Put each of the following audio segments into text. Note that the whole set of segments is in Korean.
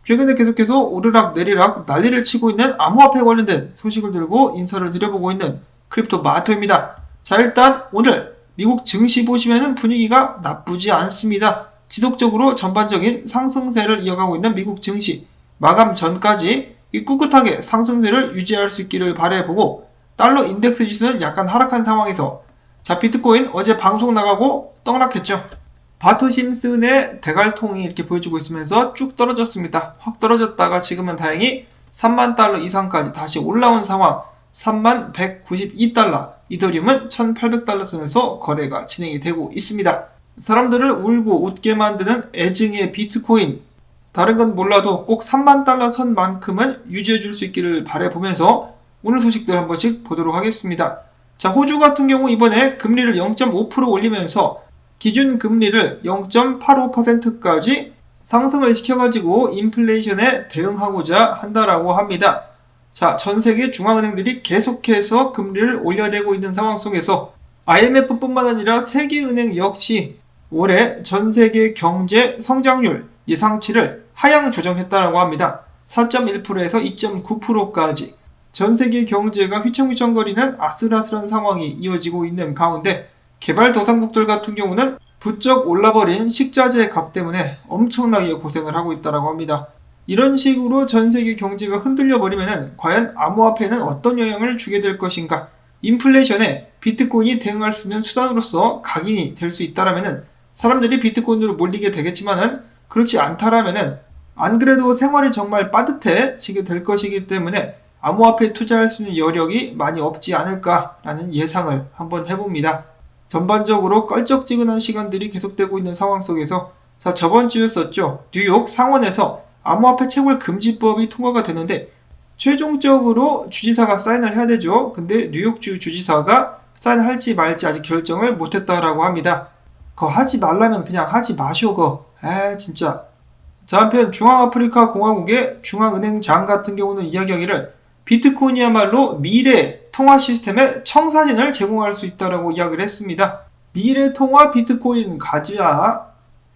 최근에 계속해서 오르락 내리락 난리를 치고 있는 암호화폐 관련된 소식을 들고 인사를 드려보고 있는 크립토 마토입니다. 자, 일단 오늘 미국 증시 보시면은 분위기가 나쁘지 않습니다. 지속적으로 전반적인 상승세를 이어가고 있는 미국 증시, 마감 전까지 이 꿋꿋하게 상승세를 유지할 수 있기를 바라보고, 달러 인덱스 지수는 약간 하락한 상황에서, 자, 비트코인 어제 방송 나가고 떡락했죠. 바트 심슨의 대갈통이 이렇게 보여주고 있으면서 쭉 떨어졌습니다. 확 떨어졌다가 지금은 다행히 3만 달러 이상까지 다시 올라온 상황. 3만 192달러, 이더리움은 1800달러 선에서 거래가 진행이 되고 있습니다. 사람들을 울고 웃게 만드는 애증의 비트코인, 다른 건 몰라도 꼭 3만 달러 선만큼은 유지해 줄 수 있기를 바라보면서 오늘 소식들 한 번씩 보도록 하겠습니다. 자, 호주 같은 경우 이번에 금리를 0.5% 올리면서 기준 금리를 0.85%까지 상승을 시켜가지고 인플레이션에 대응하고자 한다라고 합니다. 자, 전 세계 중앙은행들이 계속해서 금리를 올려대고 있는 상황 속에서 IMF뿐만 아니라 세계은행 역시 올해 전 세계 경제 성장률 예상치를 하향 조정했다라고 합니다. 4.1%에서 2.9%까지 전 세계 경제가 휘청휘청거리는 아슬아슬한 상황이 이어지고 있는 가운데, 개발도상국들 같은 경우는 부쩍 올라버린 식자재 값 때문에 엄청나게 고생을 하고 있다고 합니다. 이런 식으로 전 세계 경제가 흔들려 버리면 과연 암호화폐는 어떤 영향을 주게 될 것인가? 인플레이션에 비트코인이 대응할 수 있는 수단으로서 각인이 될 수 있다면 사람들이 비트코인으로 몰리게 되겠지만은, 그렇지 않다라면은 안 그래도 생활이 정말 빠듯해지게 될 것이기 때문에 암호화폐에 투자할 수 있는 여력이 많이 없지 않을까라는 예상을 한번 해봅니다. 전반적으로 껄쩍지근한 시간들이 계속되고 있는 상황 속에서, 자, 저번 주였었죠. 뉴욕 상원에서 암호화폐 채굴 금지법이 통과가 되는데 최종적으로 주지사가 사인을 해야 되죠. 근데 뉴욕주 주지사가 사인을 할지 말지 아직 결정을 못했다라고 합니다. 그거 하지 말라면 그냥 하지 마쇼 거. 진짜. 자, 한편 중앙아프리카 공화국의 중앙은행장 같은 경우는 이야기하기를 비트코인이야말로 미래 통화 시스템의 청사진을 제공할 수 있다라고 이야기를 했습니다. 미래 통화 비트코인 가즈아.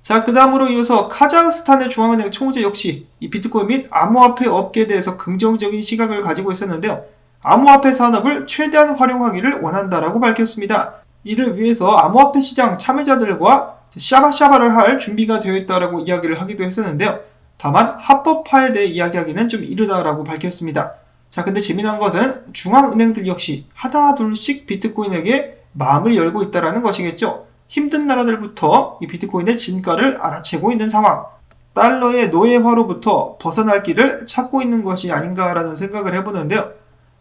자, 그 다음으로 이어서 카자흐스탄의 중앙은행 총재 역시 이 비트코인 및 암호화폐 업계에 대해서 긍정적인 시각을 가지고 있었는데요. 암호화폐 산업을 최대한 활용하기를 원한다라고 밝혔습니다. 이를 위해서 암호화폐 시장 참여자들과 샤바샤바를 할 준비가 되어 있다라고 이야기를 하기도 했었는데요. 다만 합법화에 대해 이야기하기는 좀 이르다라고 밝혔습니다. 자, 근데 재미난 것은 중앙은행들 역시 하나둘씩 비트코인에게 마음을 열고 있다는 것이겠죠. 힘든 나라들부터 이 비트코인의 진가를 알아채고 있는 상황, 달러의 노예화로부터 벗어날 길을 찾고 있는 것이 아닌가라는 생각을 해보는데요.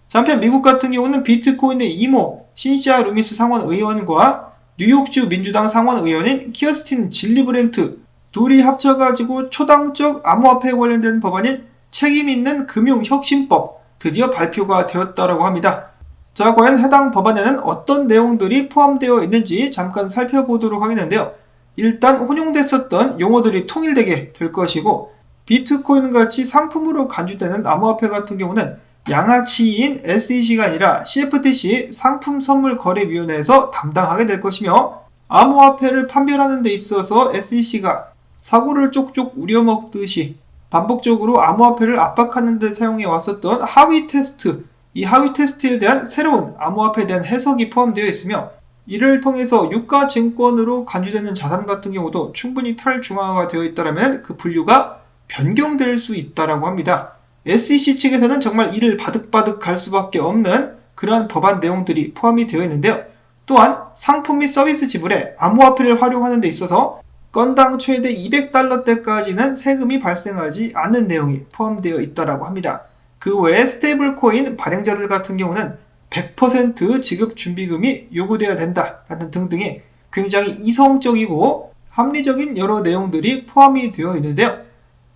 자, 한편 미국 같은 경우는 비트코인의 이모 신시아 루미스 상원의원과 뉴욕주 민주당 상원의원인 키어스틴 질리브렌트 둘이 합쳐가지고 초당적 암호화폐에 관련된 법안인 책임있는 금융혁신법 드디어 발표가 되었다고 합니다. 자, 과연 해당 법안에는 어떤 내용들이 포함되어 있는지 잠깐 살펴보도록 하겠는데요. 일단 혼용됐었던 용어들이 통일되게 될 것이고, 비트코인 같이 상품으로 간주되는 암호화폐 같은 경우는 양아치인 SEC가 아니라 CFTC 상품선물거래위원회에서 담당하게 될 것이며, 암호화폐를 판별하는 데 있어서 SEC가 사고를 쪽쪽 우려먹듯이 반복적으로 암호화폐를 압박하는 데 사용해 왔었던 하위 테스트, 이 하위 테스트에 대한 새로운 암호화폐에 대한 해석이 포함되어 있으며, 이를 통해서 유가증권으로 간주되는 자산 같은 경우도 충분히 탈중앙화가 되어 있다면 그 분류가 변경될 수 있다고 합니다. SEC 측에서는 정말 이를 바득바득 갈 수밖에 없는 그러한 법안 내용들이 포함이 되어 있는데요. 또한 상품 및 서비스 지불에 암호화폐를 활용하는 데 있어서 건당 최대 200달러대까지는 세금이 발생하지 않는 내용이 포함되어 있다고 합니다. 그 외에 스테이블 코인 발행자들 같은 경우는 100% 지급 준비금이 요구되어야 된다라는 등등의 굉장히 이성적이고 합리적인 여러 내용들이 포함이 되어 있는데요.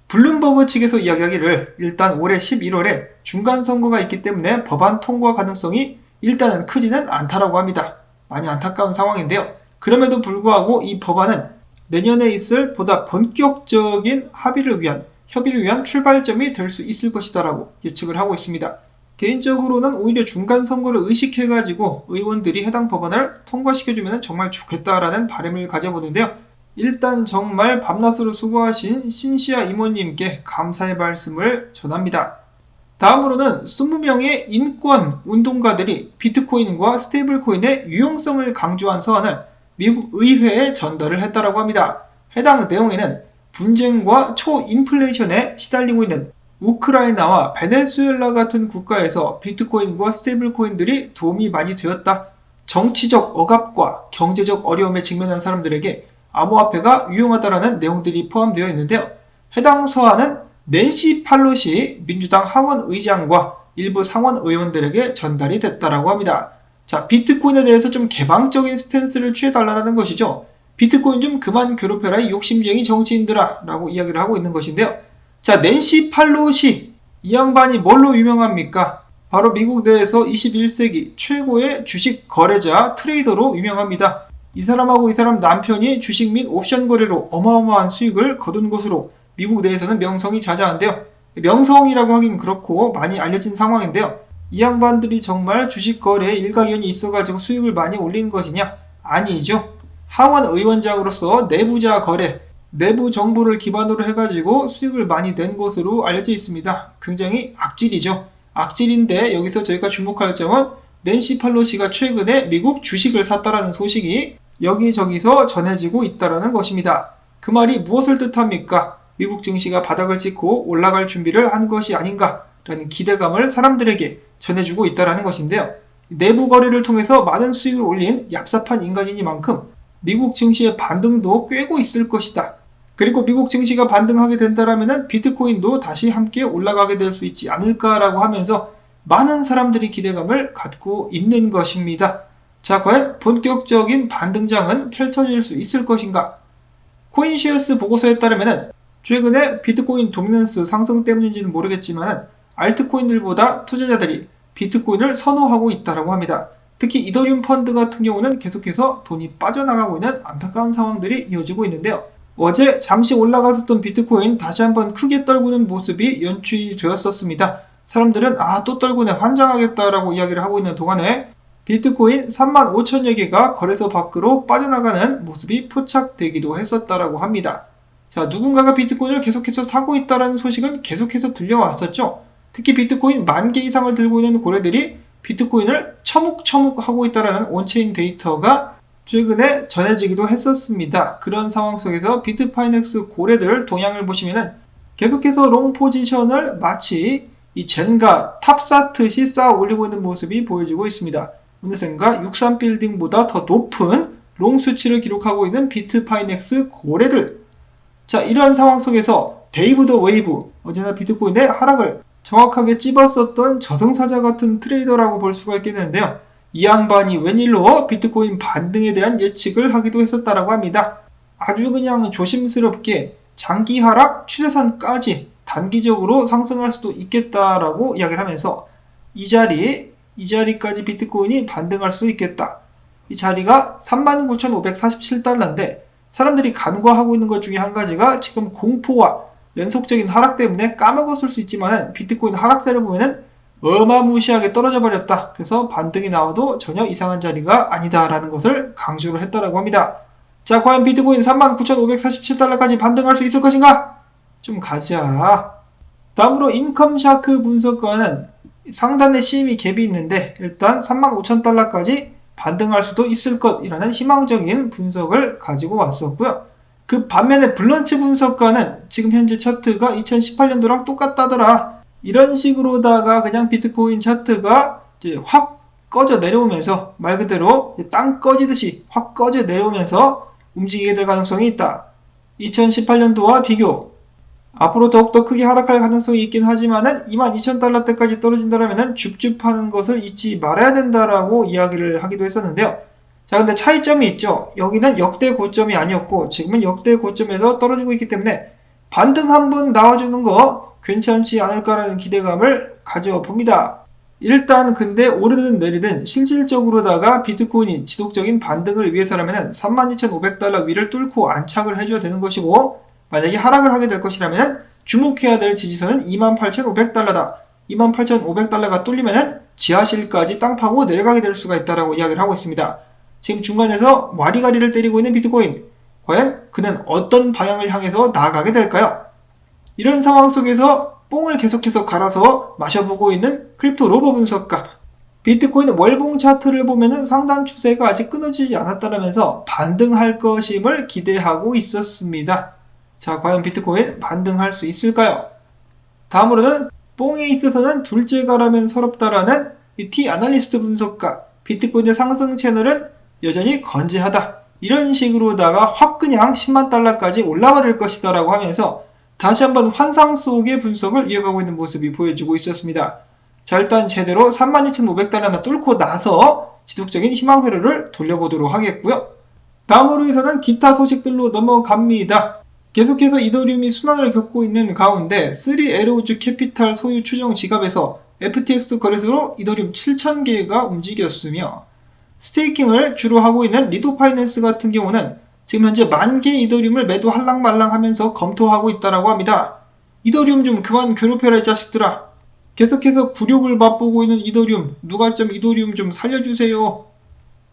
블룸버그 측에서 이야기하기를 일단 올해 11월에 중간선거가 있기 때문에 법안 통과 가능성이 일단은 크지는 않다라고 합니다. 많이 안타까운 상황인데요. 그럼에도 불구하고 이 법안은 내년에 있을 보다 본격적인 협의를 위한 출발점이 될 수 있을 것이다라고 예측을 하고 있습니다. 개인적으로는 오히려 중간선거를 의식해가지고 의원들이 해당 법안을 통과시켜주면 정말 좋겠다라는 바람을 가져보는데요. 일단 정말 밤낮으로 수고하신 신시아 이모님께 감사의 말씀을 전합니다. 다음으로는 20명의 인권 운동가들이 비트코인과 스테이블코인의 유용성을 강조한 서한을 미국 의회에 전달을 했다고 합니다. 해당 내용에는 분쟁과 초인플레이션에 시달리고 있는 우크라이나와 베네수엘라 같은 국가에서 비트코인과 스테이블코인들이 도움이 많이 되었다. 정치적 억압과 경제적 어려움에 직면한 사람들에게 암호화폐가 유용하다라는 내용들이 포함되어 있는데요. 해당 서한은 낸시 팔로시 민주당 하원 의장과 일부 상원 의원들에게 전달이 됐다고 합니다. 자, 비트코인에 대해서 좀 개방적인 스탠스를 취해달라는 것이죠. 비트코인 좀 그만 괴롭혀라 이 욕심쟁이 정치인들아 라고 이야기를 하고 있는 것인데요. 자, 낸시 팔로시 이 양반이 뭘로 유명합니까? 바로 미국 내에서 21세기 최고의 주식 거래자 트레이더로 유명합니다. 이 사람하고 이 사람 남편이 주식 및 옵션 거래로 어마어마한 수익을 거둔 것으로 미국 내에서는 명성이 자자한데요. 명성이라고 하긴 그렇고 많이 알려진 상황인데요. 이 양반들이 정말 주식 거래에 일가견이 있어가지고 수익을 많이 올린 것이냐? 아니죠. 하원 의원장으로서 내부자 거래, 내부 정보를 기반으로 해가지고 수익을 많이 낸 것으로 알려져 있습니다. 굉장히 악질이죠. 악질인데 여기서 저희가 주목할 점은 낸시 팔로시가 최근에 미국 주식을 샀다라는 소식이 여기저기서 전해지고 있다는 것입니다. 그 말이 무엇을 뜻합니까? 미국 증시가 바닥을 찍고 올라갈 준비를 한 것이 아닌가라는 기대감을 사람들에게 전해주고 있다는 것인데요. 내부 거래를 통해서 많은 수익을 올린 얍삽한 인간이니만큼 미국 증시의 반등도 꿰고 있을 것이다. 그리고 미국 증시가 반등하게 된다면 비트코인도 다시 함께 올라가게 될 수 있지 않을까라고 하면서 많은 사람들이 기대감을 갖고 있는 것입니다. 자, 과연 본격적인 반등장은 펼쳐질 수 있을 것인가? 코인시어스 보고서에 따르면 최근에 비트코인 도미넌스 상승 때문인지는 모르겠지만 알트코인들보다 투자자들이 비트코인을 선호하고 있다고 합니다. 특히 이더리움 펀드 같은 경우는 계속해서 돈이 빠져나가고 있는 안타까운 상황들이 이어지고 있는데요. 어제 잠시 올라갔었던 비트코인 다시 한번 크게 떨구는 모습이 연출되었었습니다. 사람들은 또 떨구네 환장하겠다라고 이야기를 하고 있는 동안에 비트코인 35,000여 개가 거래소 밖으로 빠져나가는 모습이 포착되기도 했었다라고 합니다. 자, 누군가가 비트코인을 계속해서 사고 있다는 소식은 계속해서 들려왔었죠. 특히 비트코인 10,000개 이상을 들고 있는 고래들이 비트코인을 처묵처묵하고 있다는 온체인 데이터가 최근에 전해지기도 했었습니다. 그런 상황 속에서 비트파이넥스 고래들 동향을 보시면은 계속해서 롱 포지션을 마치 이 젠가 탑사트시 쌓아 올리고 있는 모습이 보여지고 있습니다. 어느샌가 63빌딩보다 더 높은 롱 수치를 기록하고 있는 비트파이넥스 고래들. 자, 이러한 상황 속에서 데이브 더 웨이브, 어제나 비트코인의 하락을 정확하게 찝었었던 저승사자 같은 트레이더라고 볼 수가 있겠는데요. 이 양반이 웬일로 비트코인 반등에 대한 예측을 하기도 했었다라고 합니다. 아주 그냥 조심스럽게 장기 하락 추세선까지 단기적으로 상승할 수도 있겠다라고 이야기를 하면서 이 자리까지 비트코인이 반등할 수 있겠다. 이 자리가 39,547달러인데 사람들이 간과하고 있는 것 중에 한 가지가 지금 공포와 연속적인 하락 때문에 까먹었을 수 있지만 비트코인 하락세를 보면은 어마무시하게 떨어져 버렸다. 그래서 반등이 나와도 전혀 이상한 자리가 아니다라는 것을 강조를 했다라고 합니다. 자, 과연 비트코인 39,547달러까지 반등할 수 있을 것인가? 좀 가자. 다음으로 인컴샤크 분석가는 상단에 CME 갭이 있는데 일단 35,000달러까지 반등할 수도 있을 것이라는 희망적인 분석을 가지고 왔었고요. 그 반면에 블런치 분석가는 지금 현재 차트가 2018년도랑 똑같다더라. 이런 식으로다가 그냥 비트코인 차트가 이제 확 꺼져 내려오면서 말 그대로 땅 꺼지듯이 확 꺼져 내려오면서 움직이게 될 가능성이 있다. 2018년도와 비교. 앞으로 더욱더 크게 하락할 가능성이 있긴 하지만은 22,000달러대까지 떨어진다면 줍줍하는 것을 잊지 말아야 된다라고 이야기를 하기도 했었는데요. 자, 근데 차이점이 있죠. 여기는 역대 고점이 아니었고 지금은 역대 고점에서 떨어지고 있기 때문에 반등 한번 나와주는 거 괜찮지 않을까라는 기대감을 가져봅니다. 일단 근데 오르든 내리든 실질적으로다가 비트코인이 지속적인 반등을 위해서라면 32,500달러 위를 뚫고 안착을 해줘야 되는 것이고 만약에 하락을 하게 될 것이라면 주목해야 될 지지선은 28,500달러다. 28,500달러가 뚫리면 지하실까지 땅 파고 내려가게 될 수가 있다라고 이야기를 하고 있습니다. 지금 중간에서 와리가리를 때리고 있는 비트코인. 과연 그는 어떤 방향을 향해서 나아가게 될까요? 이런 상황 속에서 뽕을 계속해서 갈아서 마셔보고 있는 크립토 로버 분석가. 비트코인 월봉 차트를 보면은 상단 추세가 아직 끊어지지 않았다면서 반등할 것임을 기대하고 있었습니다. 자, 과연 비트코인 반등할 수 있을까요? 다음으로는 뽕에 있어서는 둘째가라면 서럽다라는 이 T-아날리스트 분석가. 비트코인의 상승 채널은 여전히 건재하다. 이런 식으로다가 확 그냥 10만 달러까지 올라갈 것이다 라고 하면서 다시 한번 환상 속의 분석을 이어가고 있는 모습이 보여지고 있었습니다. 자, 일단 제대로 32,500달러나 뚫고 나서 지속적인 희망 회로를 돌려보도록 하겠고요. 다음으로 해서는 기타 소식들로 넘어갑니다. 계속해서 이더리움이 순환을 겪고 있는 가운데 3에로우즈 캐피탈 소유 추정 지갑에서 FTX 거래소로 이더리움 7,000개가 움직였으며 스테이킹을 주로 하고 있는 리도 파이낸스 같은 경우는 지금 현재 10,000개 이더리움을 매도 할랑말랑 하면서 검토하고 있다라고 합니다. 이더리움 좀 그만 괴롭혀라 이 자식들아. 계속해서 굴욕을 맛보고 있는 이더리움, 누가 좀 이더리움 좀 살려주세요.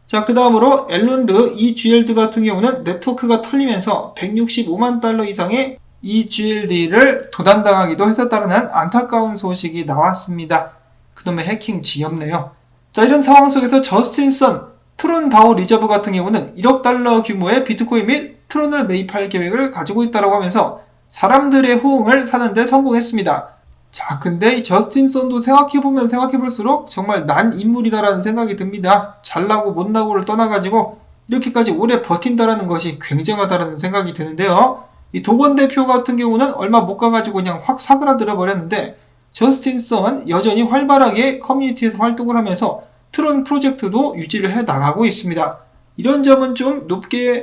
자, 그 다음으로 앨런드 EGLD 같은 경우는 네트워크가 털리면서 165만 달러 이상의 EGLD를 도난당하기도 했었다는 안타까운 소식이 나왔습니다. 그놈의 해킹 지엽네요. 자, 이런 상황 속에서 저스틴 선, 트론 다오 리저브 같은 경우는 1억 달러 규모의 비트코인 및 트론을 매입할 계획을 가지고 있다고 하면서 사람들의 호응을 사는데 성공했습니다. 자, 근데 저스틴 선도 생각해보면 생각해볼수록 정말 난 인물이다라는 생각이 듭니다. 잘나고 못나고를 떠나가지고 이렇게까지 오래 버틴다라는 것이 굉장하다라는 생각이 드는데요. 이 도건 대표 같은 경우는 얼마 못 가가지고 그냥 확 사그라들어 버렸는데 저스틴 선 여전히 활발하게 커뮤니티에서 활동을 하면서 트론 프로젝트도 유지를 해 나가고 있습니다. 이런 점은 좀 높게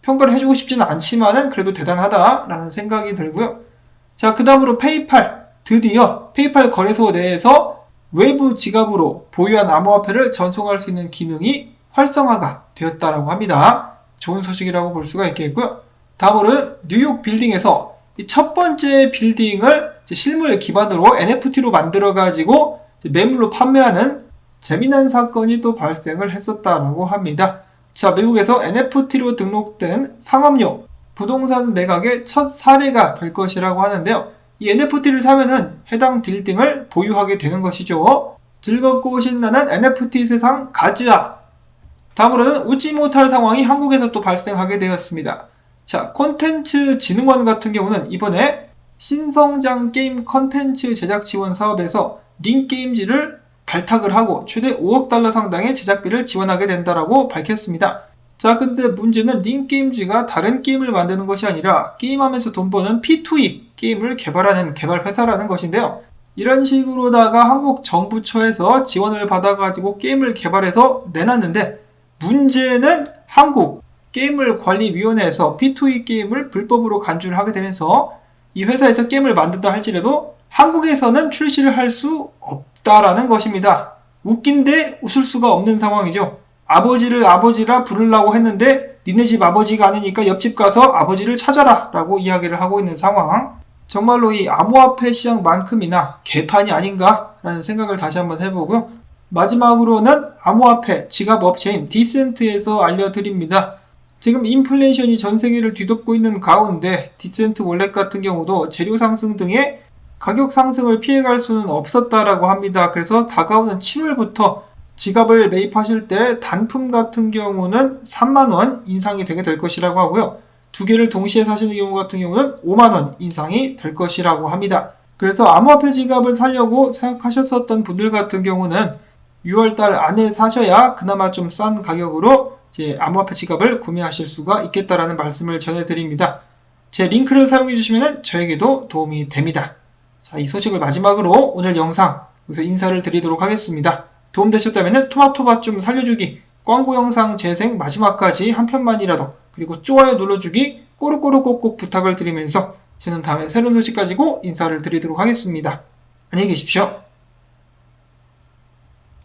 평가를 해주고 싶지는 않지만은 그래도 대단하다라는 생각이 들고요. 자, 그 다음으로 페이팔. 드디어 페이팔 거래소 내에서 외부 지갑으로 보유한 암호화폐를 전송할 수 있는 기능이 활성화가 되었다라고 합니다. 좋은 소식이라고 볼 수가 있겠고요. 다음으로는 뉴욕 빌딩에서 이 첫 번째 빌딩을 실물 기반으로 NFT로 만들어가지고 매물로 판매하는 재미난 사건이 또 발생을 했었다라고 합니다. 자, 미국에서 NFT로 등록된 상업용 부동산 매각의 첫 사례가 될 것이라고 하는데요. 이 NFT를 사면은 해당 빌딩을 보유하게 되는 것이죠. 즐겁고 신나는 NFT 세상 가즈아. 다음으로는 웃지 못할 상황이 한국에서 또 발생하게 되었습니다. 자, 콘텐츠 진흥원 같은 경우는 이번에 신성장 게임 콘텐츠 제작 지원 사업에서 링게임즈를 발탁을 하고 최대 5억 달러 상당의 제작비를 지원하게 된다라고 밝혔습니다. 자, 근데 문제는 링게임즈가 다른 게임을 만드는 것이 아니라 게임하면서 돈 버는 P2E 게임을 개발하는 개발 회사라는 것인데요. 이런 식으로다가 한국 정부처에서 지원을 받아가지고 게임을 개발해서 내놨는데 문제는 한국 게임을 관리위원회에서 P2E 게임을 불법으로 간주를 하게 되면서 이 회사에서 게임을 만든다 할지라도 한국에서는 출시를 할 수 없다라는 것입니다. 웃긴데 웃을 수가 없는 상황이죠. 아버지를 아버지라 부르려고 했는데 니네 집 아버지가 아니니까 옆집 가서 아버지를 찾아라 라고 이야기를 하고 있는 상황. 정말로 이 암호화폐 시장만큼이나 개판이 아닌가 라는 생각을 다시 한번 해보고요. 마지막으로는 암호화폐 지갑 업체인 디센트에서 알려드립니다. 지금 인플레이션이 전 세계를 뒤덮고 있는 가운데 디센트 월렛 같은 경우도 재료 상승 등의 가격 상승을 피해갈 수는 없었다라고 합니다. 그래서 다가오는 7월부터 지갑을 매입하실 때 단품 같은 경우는 3만원 인상이 되게 될 것이라고 하고요. 두 개를 동시에 사시는 경우 같은 경우는 5만원 인상이 될 것이라고 합니다. 그래서 암호화폐 지갑을 사려고 생각하셨었던 분들 같은 경우는 6월달 안에 사셔야 그나마 좀 싼 가격으로 이제 암호화폐 지갑을 구매하실 수가 있겠다라는 말씀을 전해드립니다. 제 링크를 사용해 주시면 저에게도 도움이 됩니다. 자, 이 소식을 마지막으로 오늘 영상 여기서 인사를 드리도록 하겠습니다. 도움되셨다면 토마토밭 좀 살려주기, 광고 영상 재생 마지막까지 한 편만이라도, 그리고 좋아요 눌러주기 꼬르꼬르 꼭꼭 부탁을 드리면서 저는 다음에 새로운 소식 가지고 인사를 드리도록 하겠습니다. 안녕히 계십시오.